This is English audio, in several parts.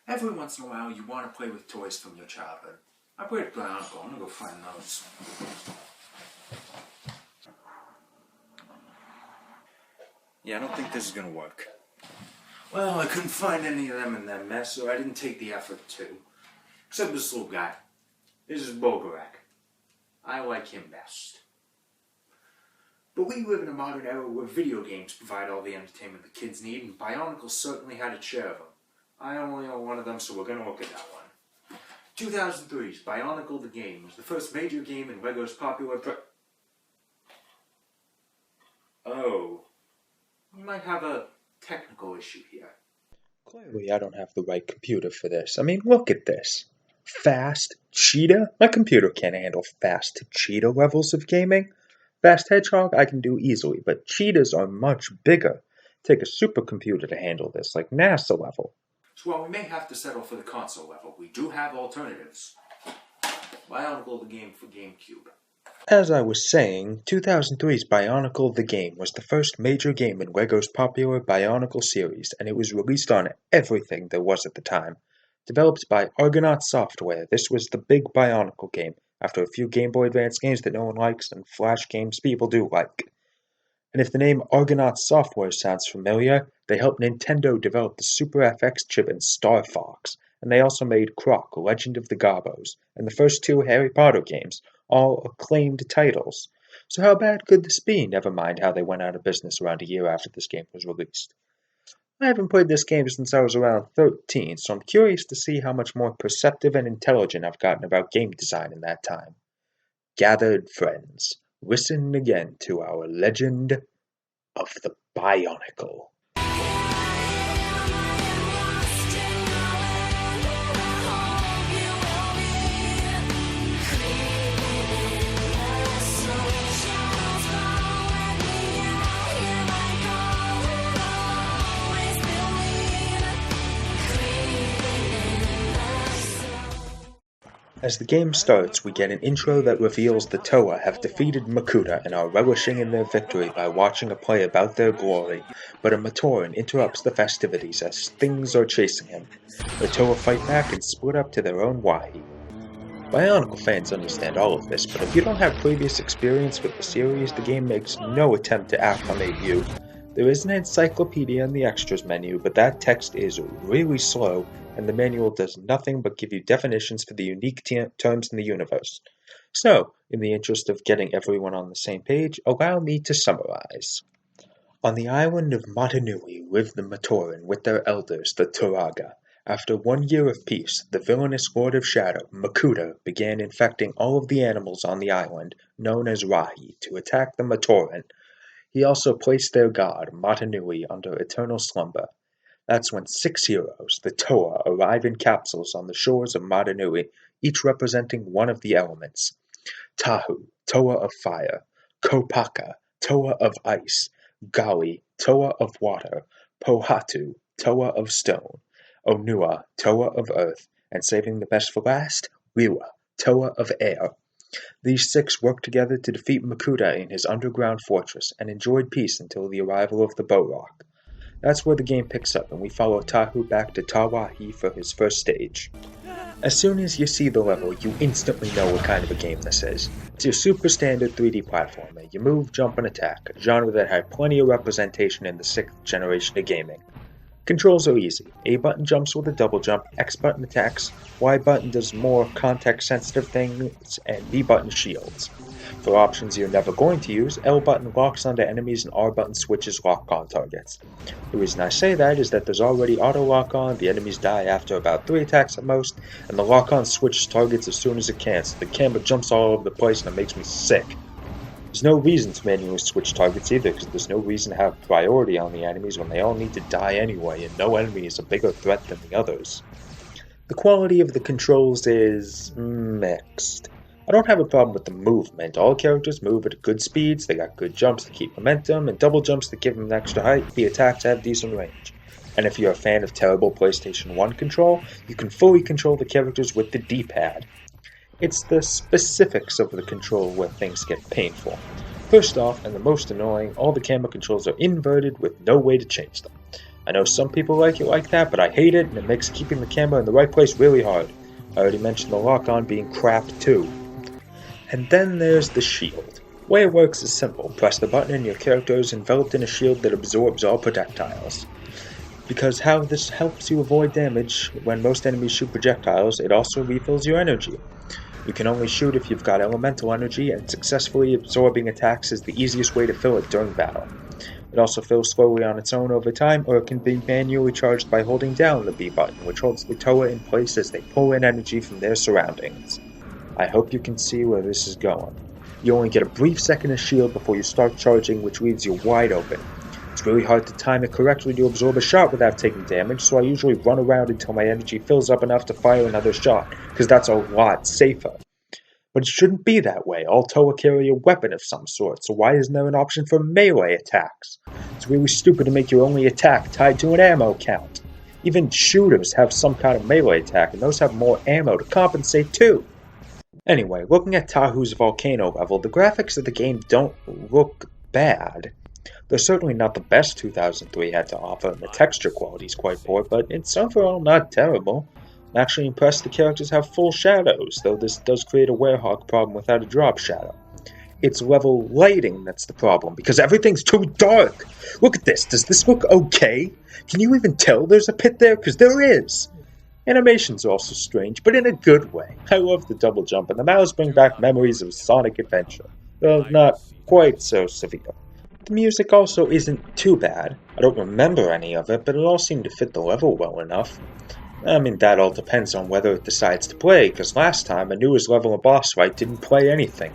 Every once in a while, you want to play with toys from your childhood. I played with Bionicle. I'm gonna go find those. Yeah, I don't think this is gonna work. Well, I couldn't find any of them in that mess, so I didn't take the effort to. Except this little guy. This is Bogarak. I like him best. But we live in a modern era where video games provide all the entertainment the kids need, and Bionicle certainly had a share of them. I only own one of them, so we're going to look at that one. 2003's Bionicle the Game was the first major game in Lego's popular Oh. We might have a technical issue here. Clearly, I don't have the right computer for this. I mean, look at this. Fast cheetah? My computer can't handle fast cheetah levels of gaming. Fast hedgehog I can do easily, but cheetahs are much bigger. Take a supercomputer to handle this, like NASA level. So while we may have to settle for the console level, we do have alternatives. Bionicle the Game for GameCube. As I was saying, 2003's Bionicle the Game was the first major game in Lego's popular Bionicle series, and it was released on everything there was at the time. Developed by Argonaut Software, this was the big Bionicle game, after a few Game Boy Advance games that no one likes and Flash games people do like. And if the name Argonaut Software sounds familiar, they helped Nintendo develop the Super FX chip in Star Fox, and they also made Croc, Legend of the Gobos, and the first two Harry Potter games, all acclaimed titles. So how bad could this be, never mind how they went out of business around a year after this game was released. I haven't played this game since I was around 13, so I'm curious to see how much more perceptive and intelligent I've gotten about game design in that time. Gathered friends, listen again to our legend of the Bionicle. As the game starts, we get an intro that reveals the Toa have defeated Makuta and are relishing in their victory by watching a play about their glory, but a Matoran interrupts the festivities as things are chasing him. The Toa fight back and split up to their own wahi. Bionicle fans understand all of this, but if you don't have previous experience with the series, the game makes no attempt to acclimate you. There is an encyclopedia in the extras menu, but that text is really slow, and the manual does nothing but give you definitions for the unique terms in the universe. So, in the interest of getting everyone on the same page, allow me to summarize. On the island of Motunui live the Matoran with their elders, the Turaga. After 1 year of peace, the villainous Lord of Shadow, Makuta, began infecting all of the animals on the island, known as Rahi, to attack the Matoran. He also placed their god, Motunui, under eternal slumber. That's when 6 heroes, the Toa, arrive in capsules on the shores of Motunui, each representing one of the elements. Tahu, Toa of fire, Kopaka, Toa of ice, Gali, Toa of water, Pohatu, Toa of stone, Onua, Toa of earth, and saving the best for last, Lewa, Toa of air. These 6 worked together to defeat Makuta in his underground fortress and enjoyed peace until the arrival of the Boat-Rock. That's where the game picks up, and we follow Tahu back to Tawahi for his first stage. As soon as you see the level, you instantly know what kind of a game this is. It's your super standard 3D platformer. You move, jump, and attack, a genre that had plenty of representation in the 6th generation of gaming. Controls are easy. A button jumps with a double jump, X button attacks, Y button does more context-sensitive things, and B button shields. For options you're never going to use, L button locks onto enemies and R button switches lock-on targets. The reason I say that is that there's already auto lock-on, the enemies die after about 3 attacks at most, and the lock-on switches targets as soon as it can, so the camera jumps all over the place and it makes me sick. There's no reason to manually switch targets either, because there's no reason to have priority on the enemies when they all need to die anyway, and no enemy is a bigger threat than the others. The quality of the controls is mixed. I don't have a problem with the movement. All characters move at good speeds, they got good jumps that keep momentum, and double jumps that give them extra height. The attacks have decent range. And if you're a fan of terrible PlayStation 1 control, you can fully control the characters with the D-pad. It's the specifics of the control where things get painful. First off, and the most annoying, all the camera controls are inverted with no way to change them. I know some people like it like that, but I hate it, and it makes keeping the camera in the right place really hard. I already mentioned the lock-on being crap too. And then there's the shield. The way it works is simple. Press the button and your character is enveloped in a shield that absorbs all projectiles. Because how this helps you avoid damage when most enemies shoot projectiles, it also refills your energy. You can only shoot if you've got elemental energy, and successfully absorbing attacks is the easiest way to fill it during battle. It also fills slowly on its own over time, or it can be manually charged by holding down the B button, which holds the Toa in place as they pull in energy from their surroundings. I hope you can see where this is going. You only get a brief second of shield before you start charging, which leaves you wide open. It's really hard to time it correctly to absorb a shot without taking damage, so I usually run around until my energy fills up enough to fire another shot, because that's a lot safer. But it shouldn't be that way. All Toa carry a weapon of some sort, so why isn't there an option for melee attacks? It's really stupid to make your only attack tied to an ammo count. Even shooters have some kind of melee attack, and those have more ammo to compensate too. Anyway, looking at Tahu's volcano level, the graphics of the game don't look bad. They're certainly not the best 2003 had to offer, and the texture quality is quite poor, but it's overall not terrible. I'm actually impressed the characters have full shadows, though this does create a werehog problem without a drop shadow. It's level lighting that's the problem, because everything's too dark! Look at this, does this look okay? Can you even tell there's a pit there? Because there is! Animation's also strange, but in a good way. I love the double jump, and the mouths bring back memories of Sonic Adventure, though not quite so severe. The music also isn't too bad. I don't remember any of it, but it all seemed to fit the level well enough. I mean, that all depends on whether it decides to play, because last time a newest level of boss fight didn't play anything.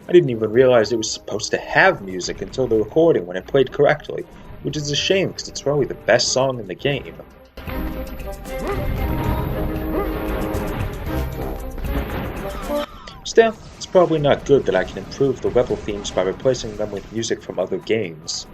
I didn't even realize it was supposed to have music until the recording when it played correctly, which is a shame because it's probably the best song in the game. Still, it's probably not good that I can improve the level themes by replacing them with music from other games.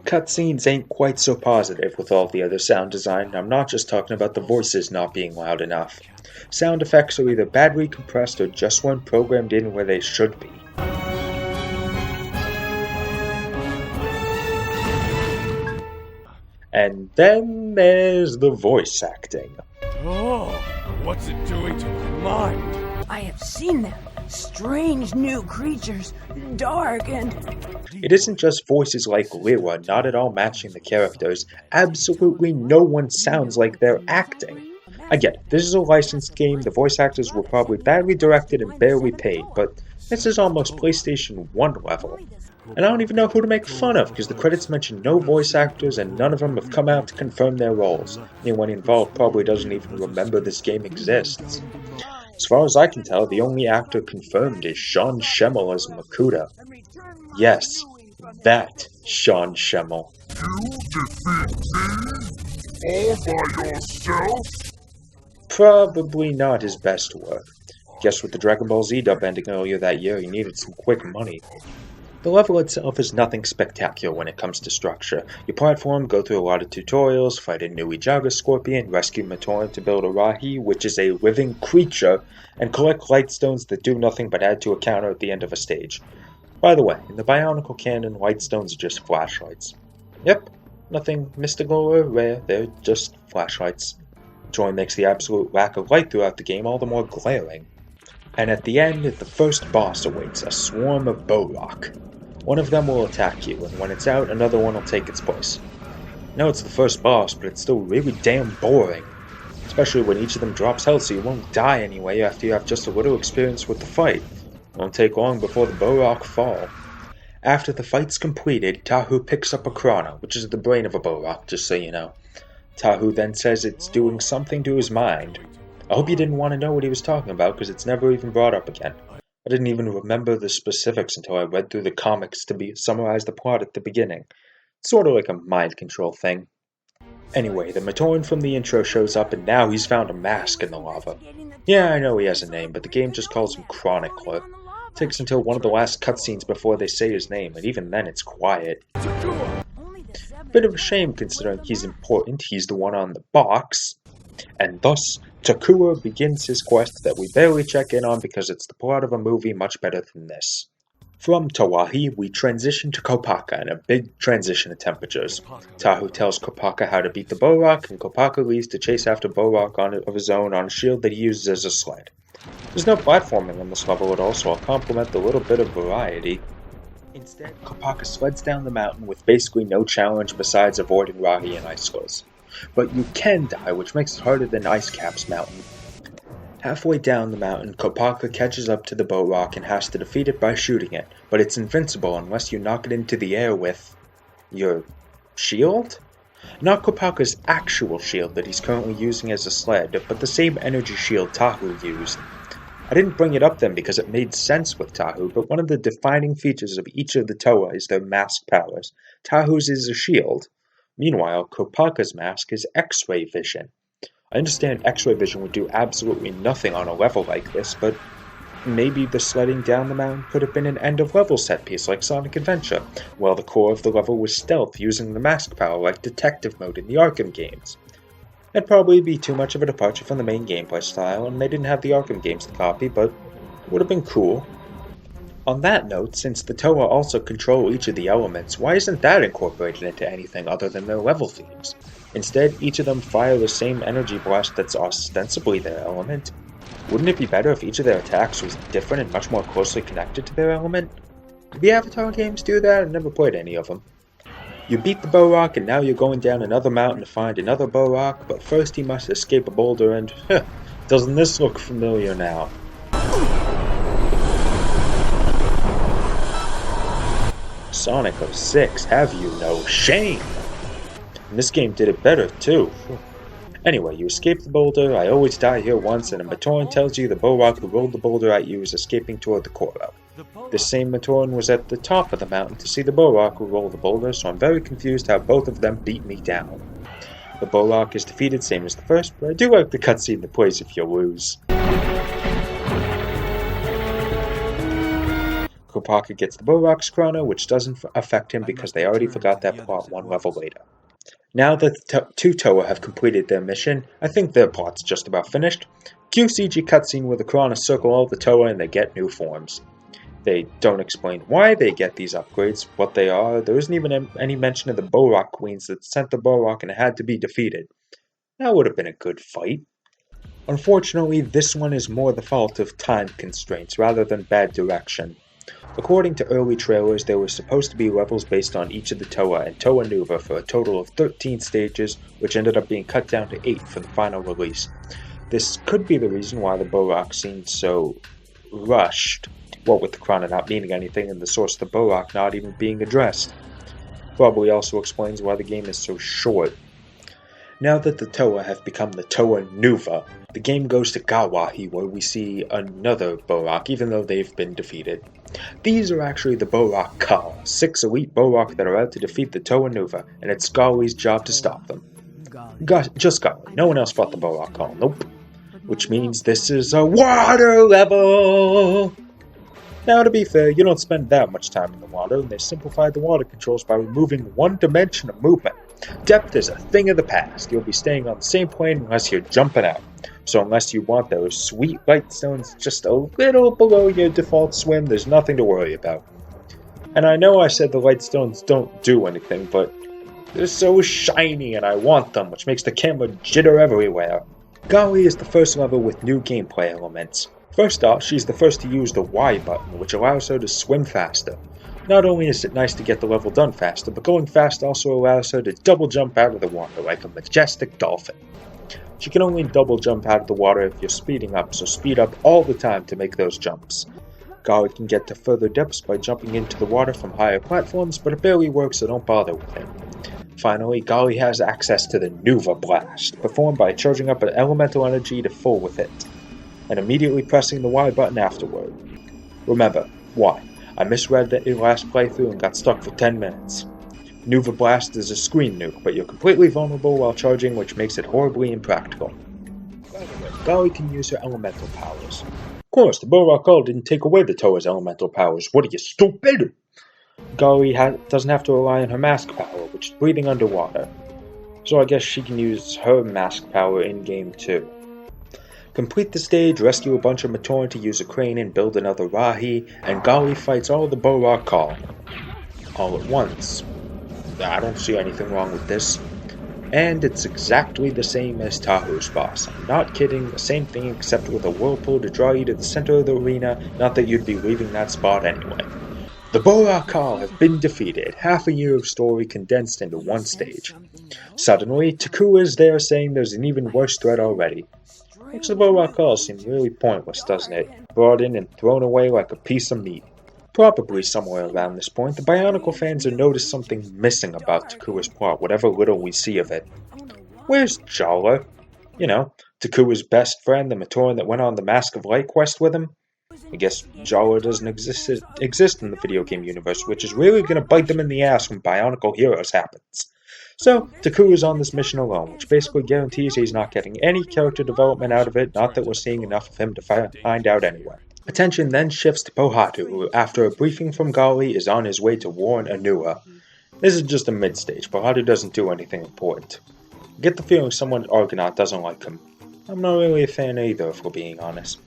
Cutscenes ain't quite so positive with all the other sound design. I'm not just talking about the voices not being loud enough. Sound effects are either badly compressed or just weren't programmed in where they should be. And then there's the voice acting. Oh, what's it doing to my mind? I have seen them. Strange new creatures, dark and... It isn't just voices like Lewa not at all matching the characters. Absolutely no one sounds like they're acting. I get it, this is a licensed game, the voice actors were probably badly directed and barely paid, but this is almost PlayStation 1 level. And I don't even know who to make fun of, because the credits mention no voice actors and none of them have come out to confirm their roles. Anyone involved probably doesn't even remember this game exists. As far as I can tell, the only actor confirmed is Sean Schemmel as Makuta. Yes, that Sean Schemmel. You defeat me? All by yourself? Probably not his best work. Guess with the Dragon Ball Z dub ending earlier that year, he needed some quick money. The level itself is nothing spectacular when it comes to structure. You platform, go through a lot of tutorials, fight a new Ijaga Scorpion, rescue Matoran to build a Rahi, which is a living creature, and collect light stones that do nothing but add to a counter at the end of a stage. By the way, in the Bionicle canon, light stones are just flashlights. Yep, nothing mystical or rare, they're just flashlights. Which only makes the absolute lack of light throughout the game all the more glaring. And at the end, the first boss awaits, a swarm of Borok. One of them will attack you, and when it's out, another one will take its place. I know it's the first boss, but it's still really damn boring. Especially when each of them drops health so you won't die anyway after you have just a little experience with the fight. It won't take long before the Borok fall. After the fight's completed, Tahu picks up a Krana, which is the brain of a Borok, just so you know. Tahu then says it's doing something to his mind. I hope you didn't want to know what he was talking about, because it's never even brought up again. I didn't even remember the specifics until I read through the comics to summarize the plot at the beginning. Sort of like a mind control thing. Anyway, the Matoran from the intro shows up and now he's found a mask in the lava. Yeah, I know he has a name, but the game just calls him Chronicler. Takes until one of the last cutscenes before they say his name, and even then it's quiet. Bit of a shame considering he's important, he's the one on the box. And thus, Takua begins his quest that we barely check in on because it's the plot of a movie much better than this. From Tawahi, we transition to Kopaka in a big transition of temperatures. Tahu tells Kopaka how to beat the Borak, and Kopaka leaves to chase after Borak of his own on a shield that he uses as a sled. There's no platforming on this level at all, so I'll compliment the little bit of variety. Instead, Kopaka sleds down the mountain with basically no challenge besides avoiding Rahi and icicles. But you can die, which makes it harder than Ice Cap's mountain. Halfway down the mountain, Kopaka catches up to the Borak and has to defeat it by shooting it, but it's invincible unless you knock it into the air with your shield? Not Kopaka's actual shield that he's currently using as a sled, but the same energy shield Tahu used. I didn't bring it up then because it made sense with Tahu, but one of the defining features of each of the Toa is their mask powers. Tahu's is a shield. Meanwhile, Kopaka's mask is X-ray vision. I understand X-ray vision would do absolutely nothing on a level like this, but maybe the sledding down the mountain could have been an end-of-level set piece like Sonic Adventure, while the core of the level was stealth using the mask power like detective mode in the Arkham games. That'd probably be too much of a departure from the main gameplay style, and they didn't have the Arkham games to copy, but it would have been cool. On that note, since the Toa also control each of the elements, why isn't that incorporated into anything other than their level themes? Instead, each of them fire the same energy blast that's ostensibly their element. Wouldn't it be better if each of their attacks was different and much more closely connected to their element? Did the Avatar games do that? I've never played any of them. You beat the Borak and now you're going down another mountain to find another Borak, but first he must escape a boulder and, doesn't this look familiar now? Sonic 06, have you no shame? And this game did it better too. Anyway, you escape the boulder, I always die here once, and a Matoran tells you the Borak who rolled the boulder at you is escaping toward the Koro. This same Matoran was at the top of the mountain to see the Borak who rolled the boulder, so I'm very confused how both of them beat me down. The Borak is defeated same as the first, but I do like the cutscene that plays if you lose. Kopaka gets the Borak's chrono, which doesn't affect him because they already forgot that plot one level later. Now that the two Toa have completed their mission, I think their plot's just about finished. Cue CG cutscene where the Chrono circle all the Toa and they get new forms. They don't explain why they get these upgrades, what they are. There isn't even any mention of the Borak Queens that sent the Borak and had to be defeated. That would have been a good fight. Unfortunately, this one is more the fault of time constraints rather than bad direction. According to early trailers, there were supposed to be levels based on each of the Toa and Toa Nuva for a total of 13 stages, which ended up being cut down to 8 for the final release. This could be the reason why the Borak seemed so rushed, what with the Chrono not meaning anything and the source of the Borak not even being addressed. Probably also explains why the game is so short. Now that the Toa have become the Toa Nuva, the game goes to Gawahi where we see another Borak even though they've been defeated. These are actually the Borak Kal, 6 elite Borak that are out to defeat the Toa Nuva, and it's Gali's job to stop them. Just Gali, no one else fought the Borak Kal, nope. Which means this is a water level! Now to be fair, you don't spend that much time in the water, and they simplified the water controls by removing one dimension of movement. Depth is a thing of the past, you'll be staying on the same plane unless you're jumping out. So unless you want those sweet light stones just a little below your default swim, there's nothing to worry about. And I know I said the light stones don't do anything, but they're so shiny and I want them, which makes the camera jitter everywhere. Gali is the first level with new gameplay elements. First off, she's the first to use the Y button, which allows her to swim faster. Not only is it nice to get the level done faster, but going fast also allows her to double jump out of the water like a majestic dolphin. She can only double jump out of the water if you're speeding up, so speed up all the time to make those jumps. Gali can get to further depths by jumping into the water from higher platforms, but it barely works, so don't bother with it. Finally, Gali has access to the Nuva Blast, performed by charging up an elemental energy to full with it, and immediately pressing the Y button afterward. Remember, Y. I misread that in last playthrough and got stuck for 10 minutes. Nuva Blast is a screen nuke, but you're completely vulnerable while charging, which makes it horribly impractical. Gali can use her elemental powers. Of course, the Bionicle didn't take away the Toa's elemental powers. What are you, stupid? Gali doesn't have to rely on her mask power, which is breathing underwater. So I guess she can use her mask power in-game too. Complete the stage, rescue a bunch of Matoran to use a crane and build another Rahi, and Gali fights all the Bionicle all at once. I don't see anything wrong with this. And it's exactly the same as Tahu's boss. I'm not kidding, the same thing except with a whirlpool to draw you to the center of the arena, not that you'd be leaving that spot anyway. The Bionicle have been defeated, half a year of story condensed into one stage. Suddenly, Taku is there saying there's an even worse threat already. Makes the Bionicle seem really pointless, doesn't it? Brought in and thrown away like a piece of meat. Probably somewhere around this point, the Bionicle fans have noticed something missing about Takua's plot, whatever little we see of it. Where's Jala? You know, Takua's best friend, the Matoran that went on the Mask of Light quest with him? I guess Jala doesn't exist in the video game universe, which is really going to bite them in the ass when Bionicle Heroes happens. So, Taku is on this mission alone, which basically guarantees he's not getting any character development out of it, not that we're seeing enough of him to find out anyway. Attention then shifts to Pohatu, who, after a briefing from Gali, is on his way to warn Onua. This is just a mid-stage. Pohatu doesn't do anything important. I get the feeling someone at Argonaut doesn't like him. I'm not really a fan either, if we're being honest.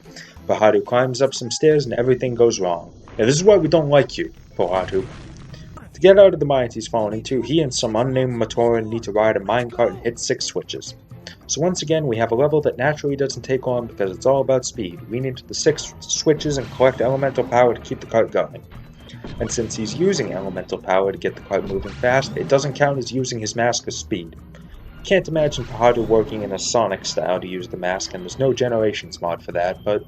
Pohatu climbs up some stairs and everything goes wrong. Yeah, this is why we don't like you, Pohatu. To get out of the mines he's fallen into, he and some unnamed Matoran need to ride a minecart and hit 6 switches. So once again, we have a level that naturally doesn't take long because it's all about speed. We need the 6 switches and collect elemental power to keep the cart going. And since he's using elemental power to get the cart moving fast, it doesn't count as using his mask as speed. Can't imagine Pohatu working in a Sonic style to use the mask, and there's no Generations mod for that, but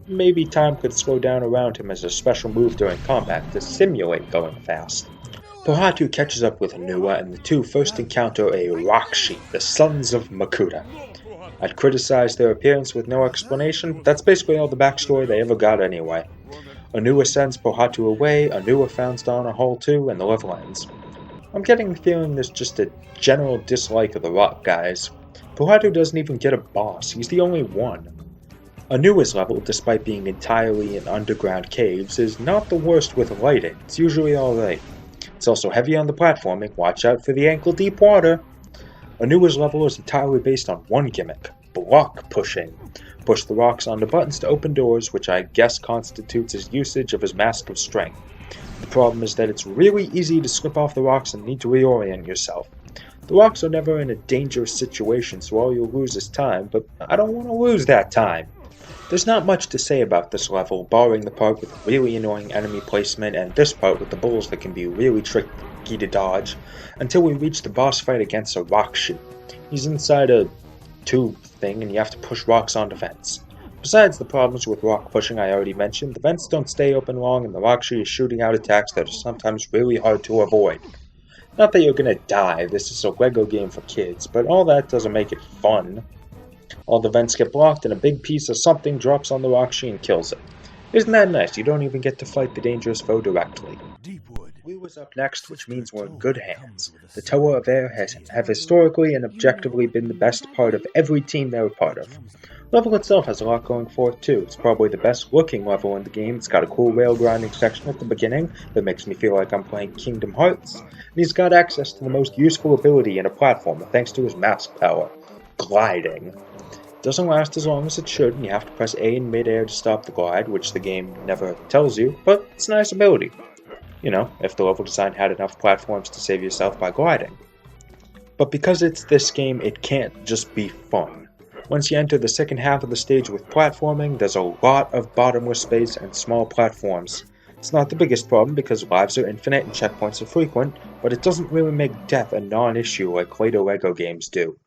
maybe time could slow down around him as a special move during combat to simulate going fast. Pohatu catches up with Onua, and the two first encounter a Rakshi, the Sons of Makuta. I'd criticize their appearance with no explanation, but that's basically all the backstory they ever got anyway. Onua sends Pohatu away, Onua founds down a hole too, and the level ends. I'm getting the feeling there's just a general dislike of the rock guys. Pohatu doesn't even get a boss, he's the only one. Onua's level, despite being entirely in underground caves, is not the worst with lighting, it's usually alright. It's also heavy on the platforming, watch out for the ankle-deep water. Onua's level is entirely based on one gimmick, block pushing. Push the rocks onto buttons to open doors, which I guess constitutes his usage of his Mask of Strength. The problem is that it's really easy to slip off the rocks and need to reorient yourself. The rocks are never in a dangerous situation, so all you'll lose is time, but I don't want to lose that time. There's not much to say about this level, barring the part with really annoying enemy placement and this part with the bulls that can be really tricky to dodge, until we reach the boss fight against a Rakshi. He's inside a tube thing and you have to push rocks onto vents. Besides the problems with rock pushing I already mentioned, the vents don't stay open long and the Rakshi is shooting out attacks that are sometimes really hard to avoid. Not that you're gonna die, this is a Lego game for kids, but all that doesn't make it fun. All the vents get blocked and a big piece of something drops on the Rakshi and kills it. Isn't that nice? You don't even get to fight the dangerous foe directly. Lewa's up next, which means we're in good hands. The Toa of Air have historically and objectively been the best part of every team they're a part of. The level itself has a lot going for it too. It's probably the best looking level in the game. It's got a cool rail grinding section at the beginning that makes me feel like I'm playing Kingdom Hearts. And he's got access to the most useful ability in a platformer thanks to his mask power. Gliding. Doesn't last as long as it should, and you have to press A in midair to stop the glide, which the game never tells you, but it's a nice ability. You know, if the level design had enough platforms to save yourself by gliding. But because it's this game, it can't just be fun. Once you enter the second half of the stage with platforming, there's a lot of bottomless space and small platforms. It's not the biggest problem because lives are infinite and checkpoints are frequent, but it doesn't really make death a non-issue like later LEGO games do.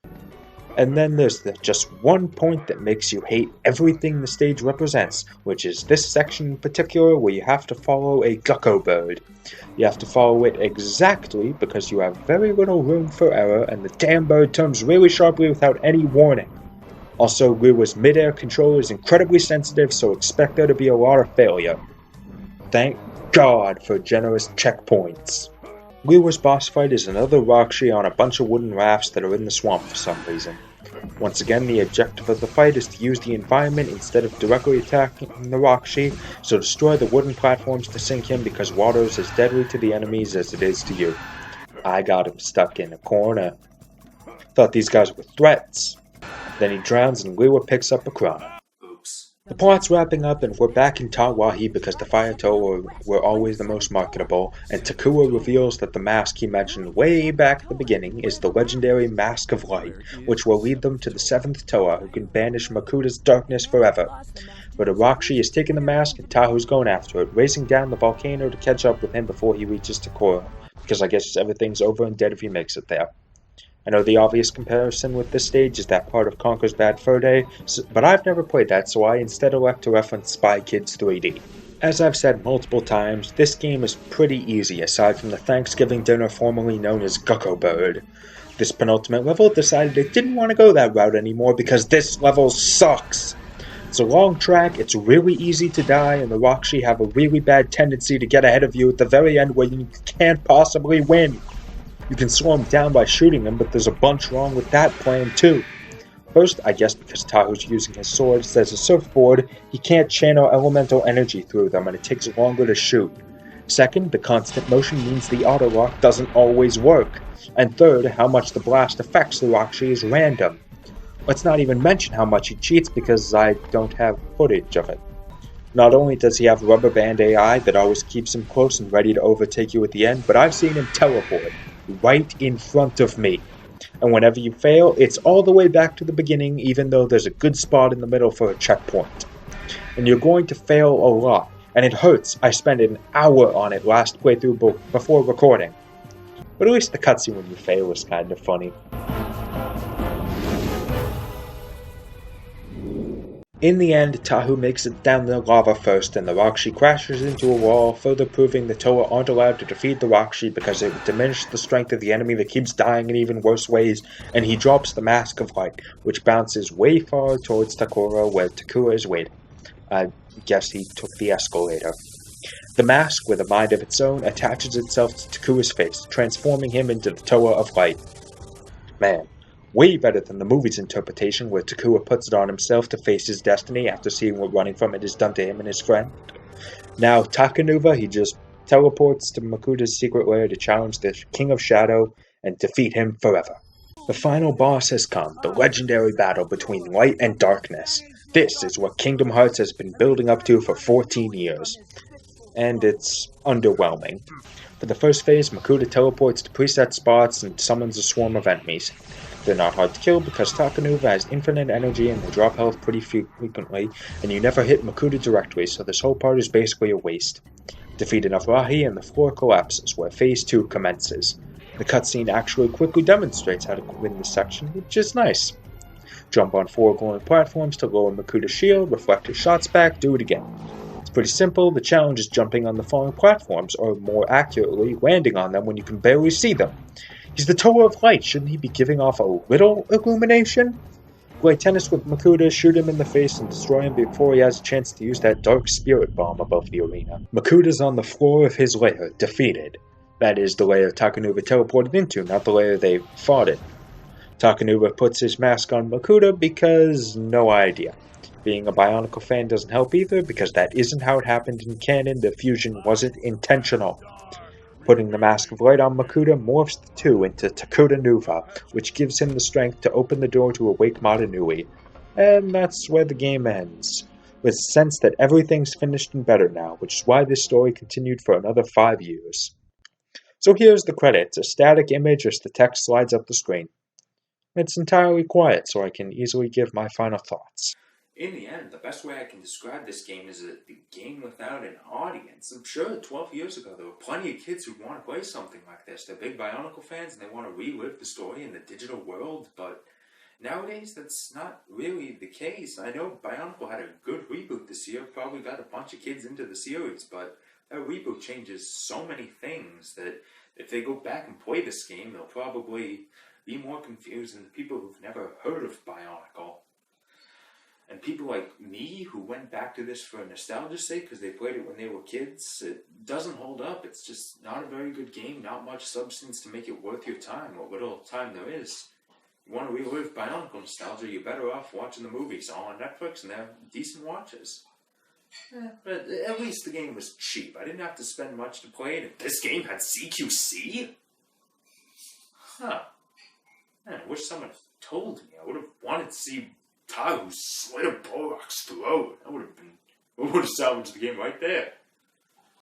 And then there's just one point that makes you hate everything the stage represents, which is this section in particular where you have to follow a gecko bird. You have to follow it exactly because you have very little room for error and the damn bird turns really sharply without any warning. Also, Lewa's mid-air control is incredibly sensitive, so expect there to be a lot of failure. Thank God for generous checkpoints. Lewa's boss fight is another Rakshi on a bunch of wooden rafts that are in the swamp for some reason. Once again, the objective of the fight is to use the environment instead of directly attacking the Rakshi, so destroy the wooden platforms to sink him because water is as deadly to the enemies as it is to you. I got him stuck in a corner. Thought these guys were threats. Then he drowns and Lewa picks up a crown. Oops. The plot's wrapping up and we're back in Tawahi because the Fire Toa were always the most marketable, and Takua reveals that the mask he mentioned way back at the beginning is the legendary Mask of Light, which will lead them to the 7th Toa who can banish Makuta's darkness forever. But Arakshi is taking the mask and Tahu's going after it, racing down the volcano to catch up with him before he reaches Takura, because I guess everything's over and dead if he makes it there. I know the obvious comparison with this stage is that part of Conker's Bad Fur Day, but I've never played that, so I instead elect to reference Spy Kids 3D. As I've said multiple times, this game is pretty easy aside from the Thanksgiving dinner formerly known as Gucko Bird. This penultimate level decided it didn't want to go that route anymore because this level sucks. It's a long track, it's really easy to die, and the Rakshi have a really bad tendency to get ahead of you at the very end where you can't possibly win. You can slow him down by shooting him, but there's a bunch wrong with that plan too. First, I guess because Tahu's using his swords as a surfboard, he can't channel elemental energy through them and it takes longer to shoot. Second, the constant motion means the auto-lock doesn't always work. And third, how much the blast affects the Rakshi is random. Let's not even mention how much he cheats because I don't have footage of it. Not only does he have rubber band AI that always keeps him close and ready to overtake you at the end, but I've seen him teleport right in front of me. And whenever you fail, it's all the way back to the beginning, even though there's a good spot in the middle for a checkpoint. And you're going to fail a lot, and it hurts. I spent an hour on it last playthrough before recording. But at least the cutscene when you fail is kind of funny. In the end, Tahu makes it down the lava first, and the Rakshi crashes into a wall, further proving the Toa aren't allowed to defeat the Rakshi because it would diminish the strength of the enemy that keeps dying in even worse ways, and he drops the Mask of Light, which bounces way far towards Takura where Takua is waiting. I guess he took the escalator. The mask, with a mind of its own, attaches itself to Takura's face, transforming him into the Toa of Light. Man. Way better than the movie's interpretation where Takua puts it on himself to face his destiny after seeing what running from it has done to him and his friend. Now, Takanuva, he just teleports to Makuta's secret lair to challenge the King of Shadow and defeat him forever. The final boss has come, the legendary battle between light and darkness. This is what Kingdom Hearts has been building up to for 14 years. And it's underwhelming. For the first phase, Makuta teleports to preset spots and summons a swarm of enemies. They're not hard to kill because Takanuva has infinite energy and they drop health pretty frequently, and you never hit Makuta directly, so this whole part is basically a waste. Defeat enough Rahi and the floor collapses, where Phase 2 commences. The cutscene actually quickly demonstrates how to win this section, which is nice. Jump on 4 glowing platforms to lower Makuta's shield, reflect his shots back, do it again. It's pretty simple, the challenge is jumping on the falling platforms, or more accurately, landing on them when you can barely see them. He's the Toa of Light, shouldn't he be giving off a little illumination? Play tennis with Makuta, shoot him in the face and destroy him before he has a chance to use that dark spirit bomb above the arena. Makuta's on the floor of his lair, defeated. That is the lair Takanuva teleported into, not the lair they fought in. Takanuva puts his mask on Makuta because no idea. Being a Bionicle fan doesn't help either because that isn't how it happened in canon, the fusion wasn't intentional. Putting the Mask of Light on Makuta morphs the two into Takuta Nuva, which gives him the strength to open the door to awake Madanui. And that's where the game ends, with a sense that everything's finished and better now, which is why this story continued for another 5 years. So here's the credits, a static image as the text slides up the screen. It's entirely quiet, so I can easily give my final thoughts. In the end, the best way I can describe this game is a game without an audience. I'm sure 12 years ago there were plenty of kids who want to play something like this. They're big Bionicle fans and they want to relive the story in the digital world, but nowadays that's not really the case. I know Bionicle had a good reboot this year, probably got a bunch of kids into the series, but that reboot changes so many things that if they go back and play this game, they'll probably be more confused than the people who've never heard of Bionicle. And people like me who went back to this for nostalgia's sake because they played it when they were kids, it doesn't hold up. It's just not a very good game, not much substance to make it worth your time, what little time there is. You want to relive Bionicle nostalgia, you're better off watching the movies all on Netflix, and they're decent watches. But at least the game was cheap. I didn't have to spend much to play it. This game had CQC? Huh. Man, I wish someone had told me. I would have wanted to see Tahu slit a Bullock's throat. That would have salvaged the game right there.